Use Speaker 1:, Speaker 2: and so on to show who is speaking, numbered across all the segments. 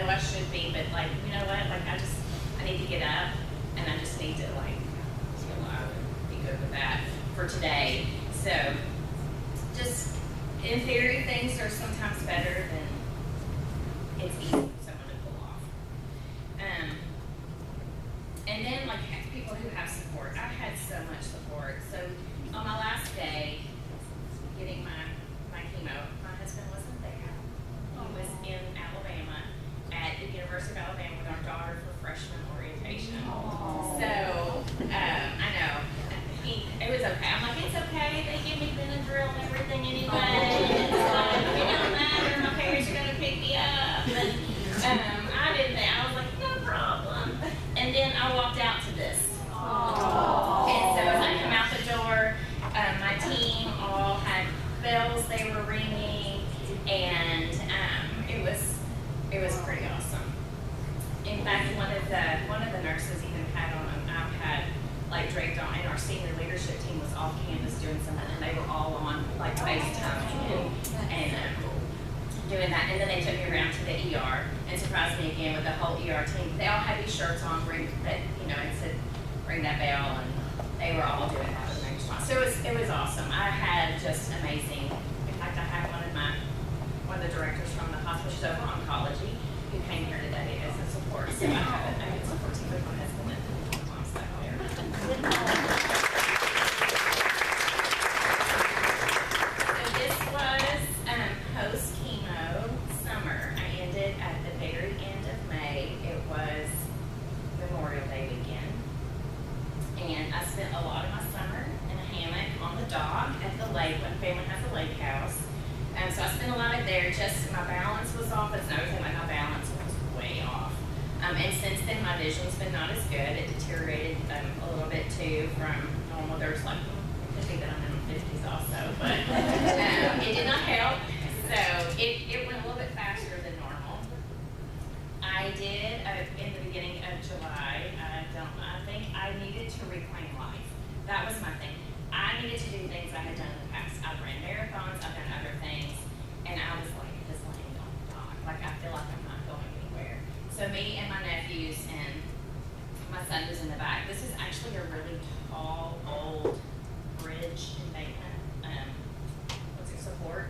Speaker 1: know I should be, but like, you know what, like I need to get up and I just need to like chill out and be good with that for today. So just in theory, things are sometimes better than it's easy for someone to pull off. And then like people who have support. I had so much support. So on my last day, getting my chemo, my husband wasn't there. He was in Alabama at the University of Alabama with our daughter for freshman orientation. So I know it was okay. I'm like, it's okay. They give me Benadryl and everything anyway. It's like, it don't matter. My parents are gonna pick me up. And I didn't think. I was like, no problem. And then I walked out to this. And so as I come out the door, my team all had bells they were ringing, and it was pretty awesome. In fact, one of the nurses even had on an iPad like draped on, and our senior leadership team was off campus doing something, and they were all on like FaceTime and doing that. And then they took me around to the ER and surprised me again with the whole ER team. They all had these shirts on, ring that and said ring that bell, and they were all doing that with their response. So it was awesome. I had just amazing. In fact, I had one of the directors from the hospital, she's over oncology, who came here today as a support. So I have a good support team with my husband and my mom's back there. So this was post chemo summer. I ended at the very end of May. It was Memorial Day weekend. And I spent a lot of my summer in a hammock on the dock at the lake. My family has a lake house. So I spent a lot of there. Just my balance was off. That's another thing, like my balance was way off. And since then, my vision's been not as good. It deteriorated a little bit too from normal. There's like, it could be that I'm in my 50s also, but it did not help. So it went a little bit faster than normal. I did, in the beginning of July, I think I needed to reclaim life. That was my thing. I needed to do things I had done in the past. I've ran marathons, I've done other things, and I was like, this laying on the dock. Like, I feel like I'm not going anywhere. So me and my nephews and my son who's in the back, this is actually a really tall, old bridge embankment, support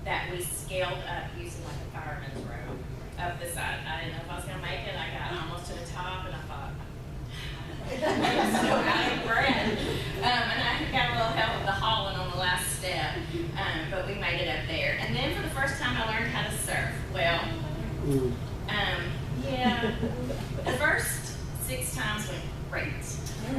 Speaker 1: that we scaled up using like a fireman's rope up the side. I didn't know if I was going to make it. I got almost to the top, and I thought, I'm so out of breath. And I got a little help with the hauling on the last step, but we made it up there. And then for the first time, I learned how to surf. Well, yeah, the first 6 times went great.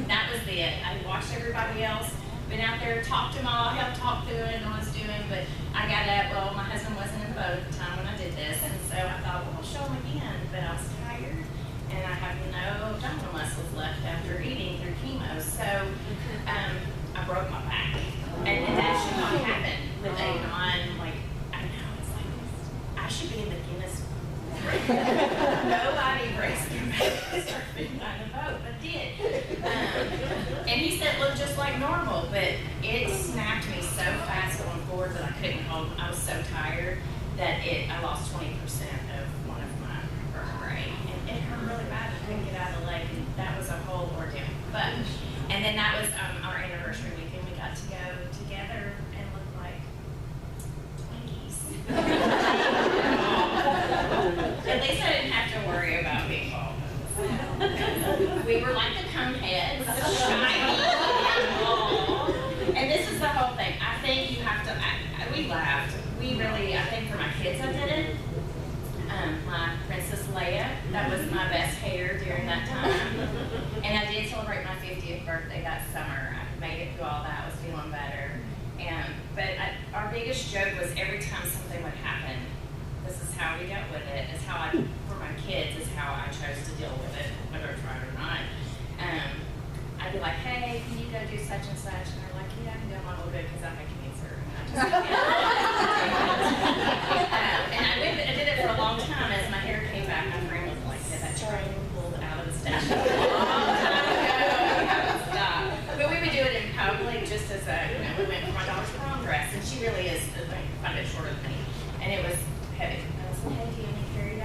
Speaker 1: That was it. I watched everybody else, been out there, talked to them all, helped talk through it and what I was doing, but I got up. Well, my husband wasn't in the boat at the time when I did this, and so I thought, well, I'll show him again, but I was tired. And I have no abdominal muscles left after eating through chemo. So I broke my back. And that should not happen with a I know, it's like, I should be in the Guinness Book. Nobody breaks their back surfing on a boat, but did. And he said, look just like normal, but it snapped me so fast going forward that I couldn't hold. I was so tired that I lost 20% of one of my vertebrae. It hurt really bad. I couldn't get out of the lake, and that was a whole ordeal. And then that was our anniversary weekend. We got to go together and look like Twinkies. At least I didn't have to worry about being bald. We were like the cone heads, shiny and bald. And this is the whole thing. I think you have to. We laughed. We really. I think for my kids, I did it. My Princess Leia, that was my best hair during that time. And I did celebrate my 50th birthday that summer. I made it through all that, was feeling better. But our biggest joke was every time something would happen, this is how we dealt with it. It's how for my kids, is how I chose to deal with it, whether I tried or not. I'd be like, hey, can you go do such and such? And they're like, yeah, I can do them a little bit because I had cancer. And I did it for a long time. As my hair came back, my friend was like, that train pulled out of the station a long time ago. You haven't stopped. But we would do it in public just as we went for my daughter's prom dress. And she really is quite a bit shorter than me. And it was heavy. I was like, hey, do you need to carry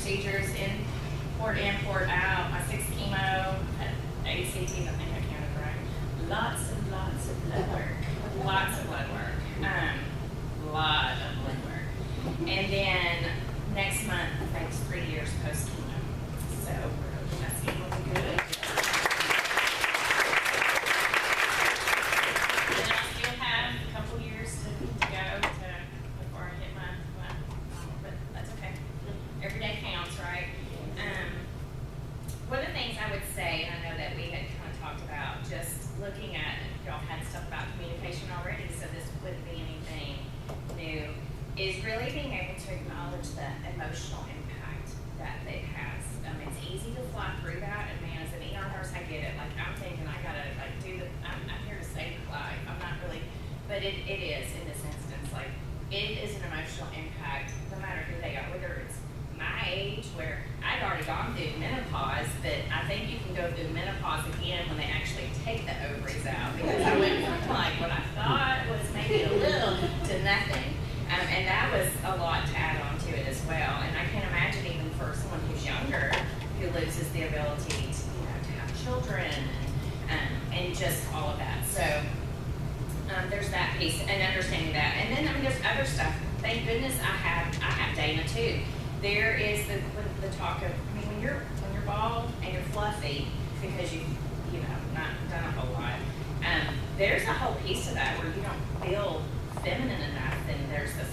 Speaker 1: procedures in, port out, my 6 chemo, ACTs, I think I counted right. Lots and lots of blood work. Lots of blood work. Lot of blood work. And then next month makes 3 years post chemo. So we're hoping that's going to be good. And I still have a couple years to go before I hit my but that's okay. Every day counts, right? One of the things I would say, and I know that we had kind of talked about, just looking at, y'all had stuff about communication already, so this wouldn't be anything new, is really being able to acknowledge the emotional impact that it has. It's easy to fly through that, and man, as an ER nurse, I get it. Like, I'm thinking I gotta I'm here to save your life. I'm not really, but it is in this instance. Like, it is an emotional impact, no matter who they are, whether it's my age, where I'd already gone through menopause, but I think you can go through menopause again when they actually take the ovaries out, because I went from like what I thought was maybe a little to nothing, and that was a lot to add on to it as well. And I can imagine even for someone who's younger, who loses the ability to, to have children, and just all of that. So there's that piece, and understanding that. And then there's other stuff. Thank goodness I have Dana too. There is the talk of, when you're bald and you're fluffy because you've not done a whole lot, there's a whole piece of that where you don't feel feminine enough, and there's the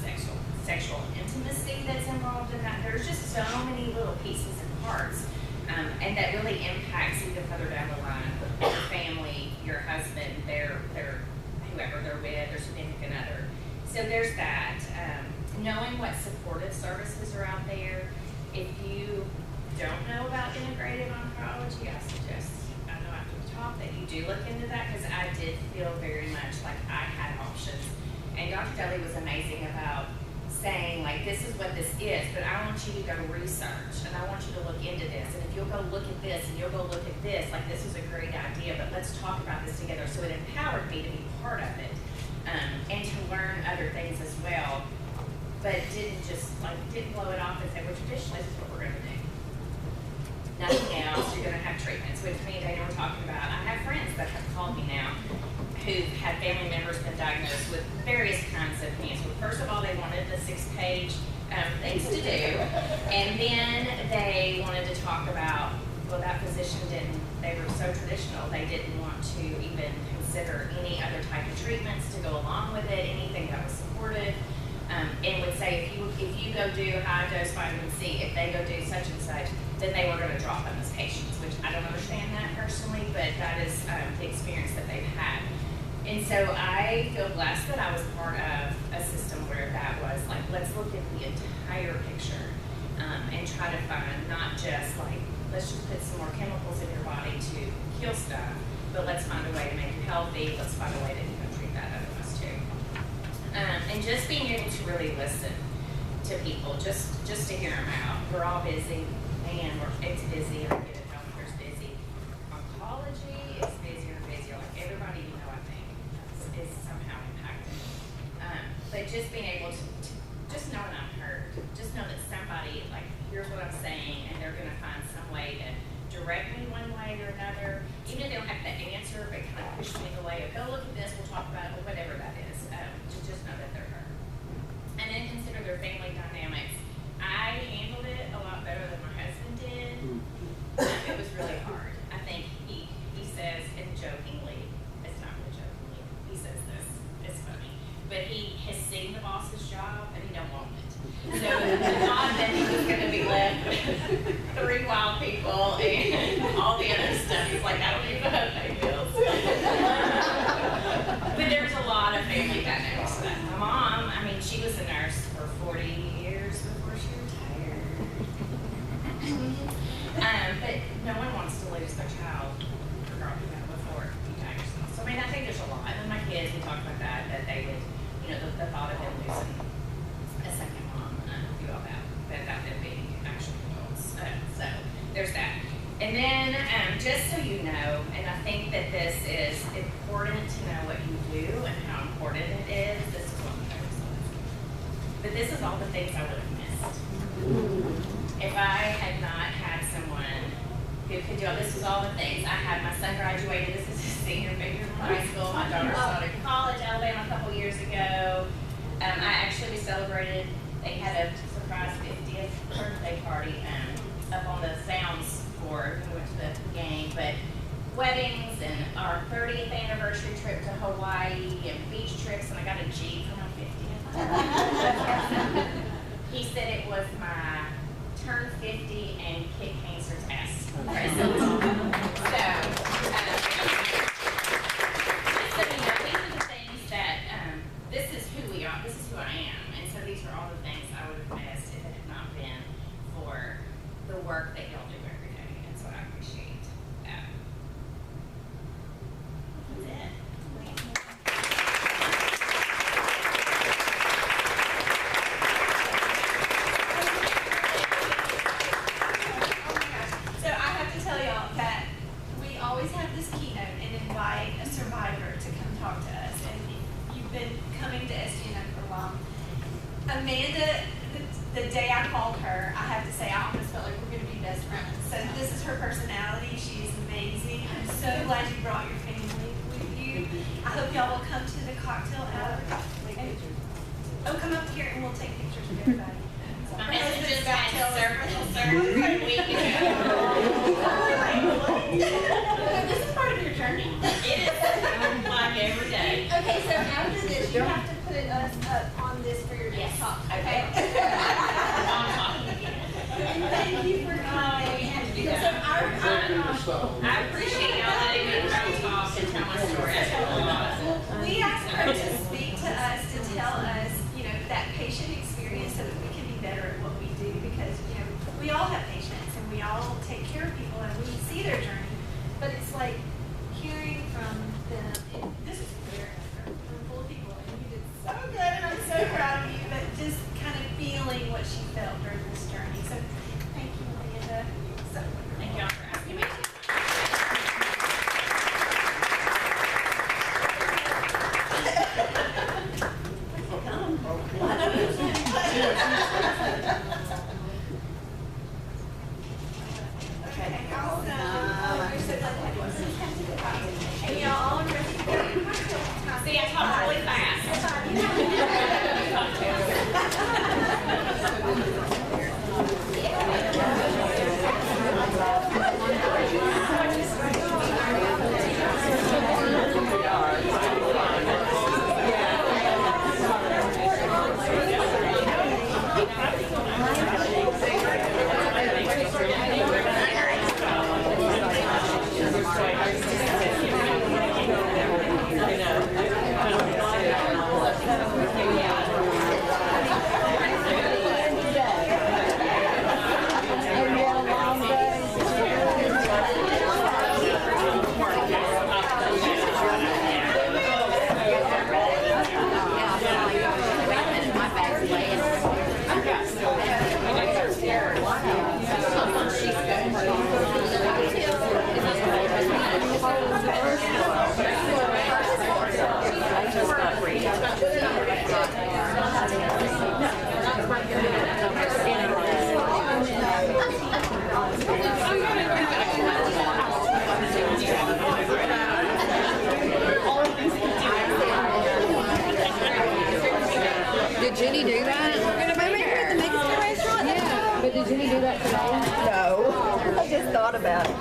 Speaker 1: sexual intimacy that's involved in that. There's just so many little pieces and parts, and that really impacts even further down the line your family, your husband, their whoever they're with, their significant other. So there's that. Knowing what supportive services are out there. If you don't know about integrative oncology, I suggest, I know after the talk, that you do look into that, because I did feel very much like I had options. And Dr. Deli was amazing about saying, like, this is what this is, but I want you to go research, and I want you to look into this. And if you'll go look at this, and you'll go look at this, like, this is a great idea, but let's talk about this together. So it empowered me to be part of it, and to learn other things as well. But didn't blow it off and say, well, traditionally, this is what we're going to do. Nothing else. You're going to have treatments. Which me and Dana were talking about. I have friends that have called me now who've had family members been diagnosed with various kinds of cancer. First of all, they wanted the 6-page things to do, and then they wanted to talk about, well, that physician they were so traditional, they didn't want to even consider any other type of treatments to go along with it, anything that was supportive. And would say, if you go do high dose vitamin C, if they go do such and such, then they were going to drop them as patients, which I don't understand that personally, but that is the experience that they've had. And so I feel blessed that I was part of a system where that was like, let's look at the entire picture, and try to find not just like, let's just put some more chemicals in your body to kill stuff, but let's find a way to make you healthy. Let's find a way to treat that otherwise too. And just being able to really listen to people, just to hear them out. We're all busy, man. It's busy. I get it. Healthcare's busy. Oncology is busier and busier. Like everybody, I think is somehow impacted. But just being able to just know that I'm heard. Just know that somebody, like, here's what I'm saying, and they're going to find some way to direct me one way or another. Even if they don't have the answer, but kind of push me in the way of, oh, look at this, we'll talk about it, or whatever that is. To just know that they're heard. And then consider their family dynamics. I handled it a lot better than my husband did. It was really hard. I think he says, and jokingly, it's not really jokingly, he says this, it's funny, but he has seen the boss's job and he don't want it. So the thought that he was going to be left with 3 wild people and all the other stuff, he's like, I don't even know how to pay bills. But there's a lot of family dynamics to that. My mom, she was a nurse for 40 years before she retired. But no one wants to lose their child before you die yourself. So I think there's a lot. And then my kids, we talked about that they would, the thought of them losing a second mom, do all that without them being actual adults. So there's that. And then, just so you know, and I think that this is important to know what you do and how important it is. This is one of those. But this is all the things I would have missed. If I who could do all, this was all the things. I had my son graduated, this is his senior year from high school. My daughter started college, Alabama, a couple years ago. We celebrated, they had a surprise 50th birthday party up on the sounds board when we went to the game. But weddings and our 30th anniversary trip to Hawaii and beach trips, and I got a Jeep for my 50th. He said it was my turn 50 and kick cancer's ass present. So, these are the things that, this is who we are, this is who I am. And so these are all the things I would have missed if it had not been for the work that y'all do every day. And so I appreciate that. That's it.
Speaker 2: So I have to tell y'all that we always have this keynote and invite a survivor to come talk to us. And you've been coming to SGNO for a while. Amanda, the day I called her, I have to say I almost felt like we're going to be best friends. So this is her personality. She is amazing. I'm so glad you brought your family with you. I hope y'all will come to the cocktail hour. Oh, come up here and we'll take pictures with everybody.
Speaker 1: My husband just had surgery a week ago. This is part of your journey. It is like every day.
Speaker 2: Okay, so after this, you have to put us up on this for your next talk. Okay. And thank you for coming.
Speaker 1: I appreciate y'all letting me come talk and tell my story.
Speaker 2: We asked her to speak to us, to tell us, that patient experience so that we can be better at what we do, because, we all have patients and we all take care of people and we see their journey, but it's like hearing from them, this is very room full of people, and you did so good, and I'm so proud of you, but just kind of feeling what she felt during this journey. So thank you, Amanda. So
Speaker 1: thank y'all for asking me.
Speaker 2: And y'all all are ready to go.
Speaker 1: See, I talk really fast.
Speaker 3: Did Jenny do that? Yeah, but did Jenny do that today?
Speaker 4: No, I just thought about it.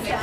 Speaker 3: I